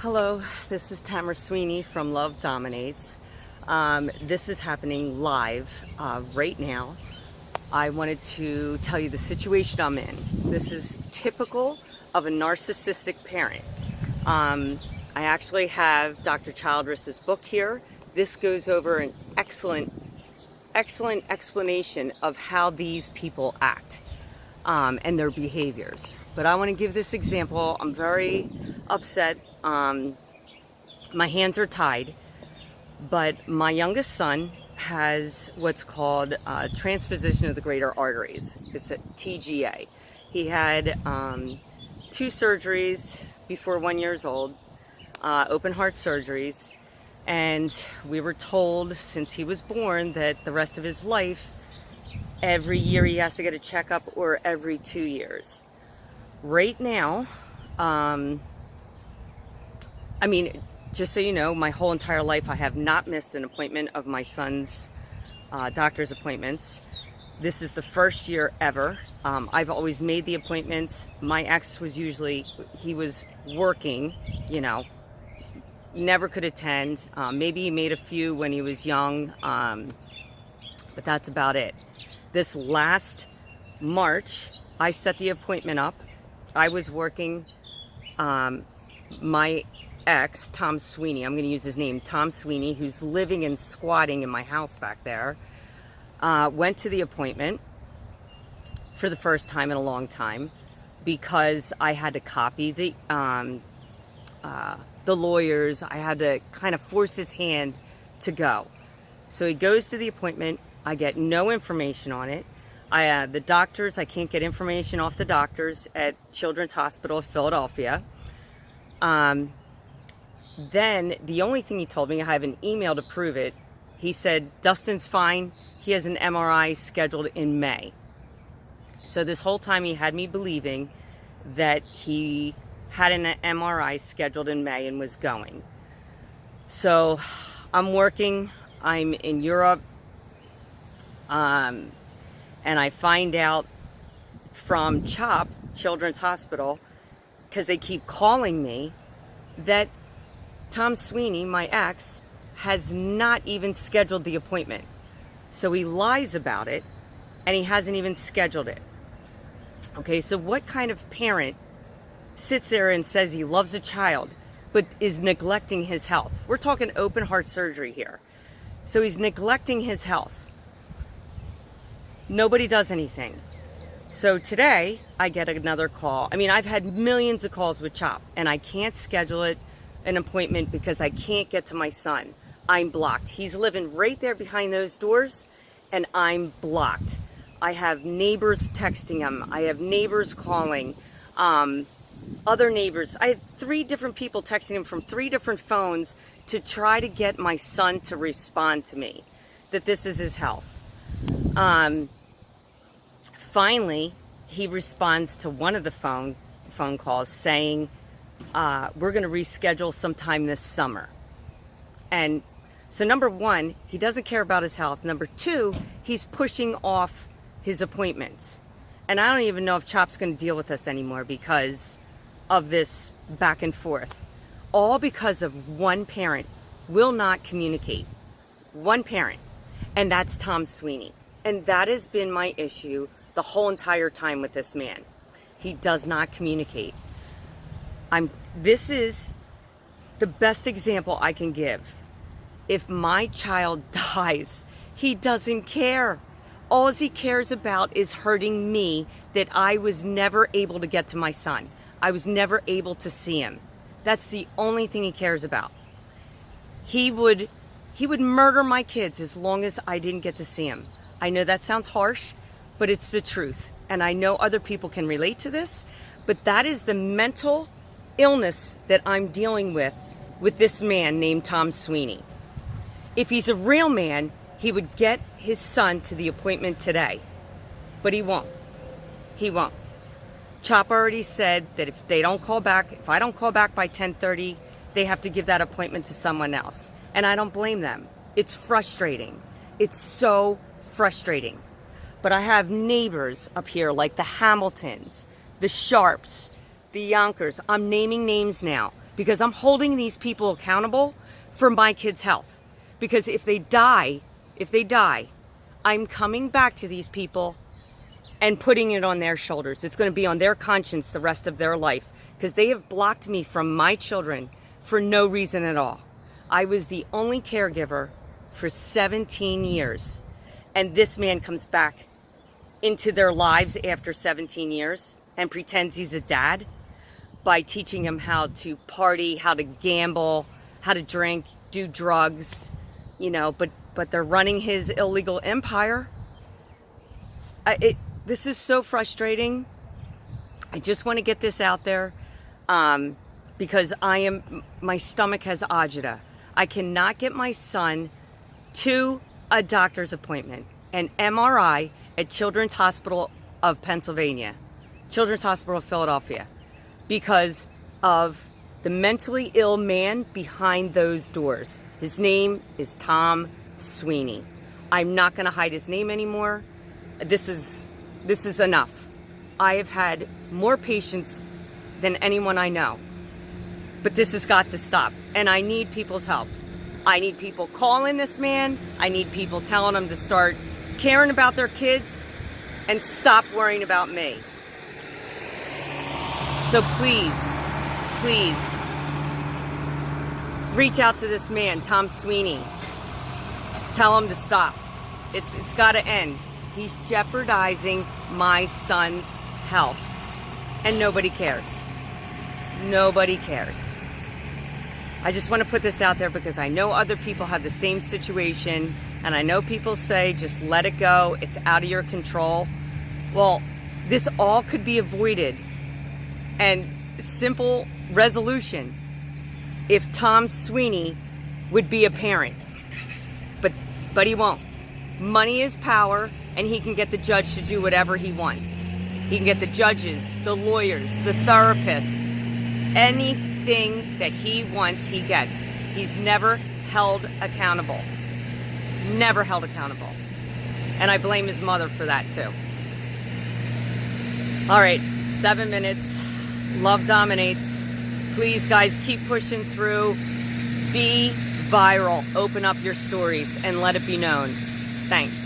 Hello, this is Tamara Sweeney from Love Dominates. This is happening live right now. I wanted to tell you the situation I'm in. This is typical of a narcissistic parent. I actually have Dr. Childress's book here. This goes over an excellent explanation of how these people act and their behaviors. But I want to give this example. I'm very upset. My hands are tied, but my youngest son has what's called transposition of the greater arteries. It's a TGA. He had 2 surgeries before 1 year old, open heart surgeries, and we were told since he was born that the rest of his life, every year he has to get a checkup or every 2 years. Right now, just so you know, my whole entire life I have not missed an appointment of my son's doctor's appointments. This is the first year ever. I've always made the appointments. My ex was he was working, never could attend. Maybe he made a few when he was young, but that's about it. This last March, I set the appointment up. I was working. My ex, Tom Sweeney, I'm going to use his name, Tom Sweeney, who's living and squatting in my house back there, went to the appointment for the first time in a long time because I had to copy the lawyers. I had to kind of force his hand to go. So he goes to the appointment. I get no information on it. The doctors, I can't get information off the doctors at Children's Hospital of Philadelphia. Then the only thing he told me, I have an email to prove it. He said, Dustin's fine. He has an MRI scheduled in May. So this whole time he had me believing that he had an MRI scheduled in May and was going. So I'm working. I'm in Europe. And I find out from C.H.O.P, Children's Hospital, because they keep calling me, that Tom Sweeney, my ex, has not even scheduled the appointment. So he lies about it, and he hasn't even scheduled it. Okay, so what kind of parent sits there and says he loves a child, but is neglecting his health? We're talking open heart surgery here. So he's neglecting his health. Nobody does anything. So today, I get another call. I've had millions of calls with C.H.O.P, and I can't schedule an appointment because I can't get to my son. I'm blocked. He's living right there behind those doors, and I'm blocked. I have neighbors texting him. I have neighbors calling. Other neighbors. I had 3 different people texting him from 3 different phones to try to get my son to respond to me, that this is his health. Finally, he responds to one of the phone calls saying, we're going to reschedule sometime this summer. And so number 1, he doesn't care about his health. Number 2, he's pushing off his appointments. And I don't even know if C.H.O.P's going to deal with us anymore because of this back and forth. All because of one parent will not communicate. One parent. And that's Tom Sweeney. And that has been my issue the whole entire time with this man. He does not communicate. This is the best example I can give. If my child dies, he doesn't care. All he cares about is hurting me, that I was never able to get to my son. I was never able to see him. That's the only thing he cares about. He would murder my kids as long as I didn't get to see him. I know that sounds harsh, but it's the truth. And I know other people can relate to this, but that is the mental illness that I'm dealing with this man named Tom Sweeney. If he's a real man, he would get his son to the appointment today, but he won't. He won't. C.H.O.P already said that if I don't call back by 10:30, they have to give that appointment to someone else. And I don't blame them. It's frustrating. It's so frustrating. But I have neighbors up here like the Hamiltons, the Sharps, the Yonkers. I'm naming names now because I'm holding these people accountable for my kids' health. Because if they die, I'm coming back to these people and putting it on their shoulders. It's going to be on their conscience the rest of their life, because they have blocked me from my children for no reason at all. I was the only caregiver for 17 years. And this man comes back into their lives after 17 years and pretends he's a dad by teaching them how to party, how to gamble, how to drink, do drugs, but they're running his illegal empire. This is so frustrating. I just want to get this out there because my stomach has agita. I cannot get my son to a doctor's appointment, an MRI at Children's Hospital of Pennsylvania, Children's Hospital of Philadelphia, because of the mentally ill man behind those doors. His name is Tom Sweeney. I'm not going to hide his name anymore. This is enough. I have had more patients than anyone I know. But this has got to stop. And I need people's help. I need people calling this man. I need people telling him to start caring about their kids and stop worrying about me. So please, reach out to this man, Tom Sweeney. Tell him to stop. It's got to end. He's jeopardizing my son's health. And nobody cares. Nobody cares. I just want to put this out there because I know other people have the same situation, and I know people say, just let it go, it's out of your control. Well, this all could be avoided, and simple resolution, if Tom Sweeney would be a parent. But he won't. Money is power, and he can get the judge to do whatever he wants. He can get the judges, the lawyers, the therapists, anything that he wants, he gets. He's never held accountable. Never held accountable. And I blame his mother for that too. All right, 7 minutes. Love dominates. Please, guys, keep pushing through. Be viral. Open up your stories and let it be known. Thanks.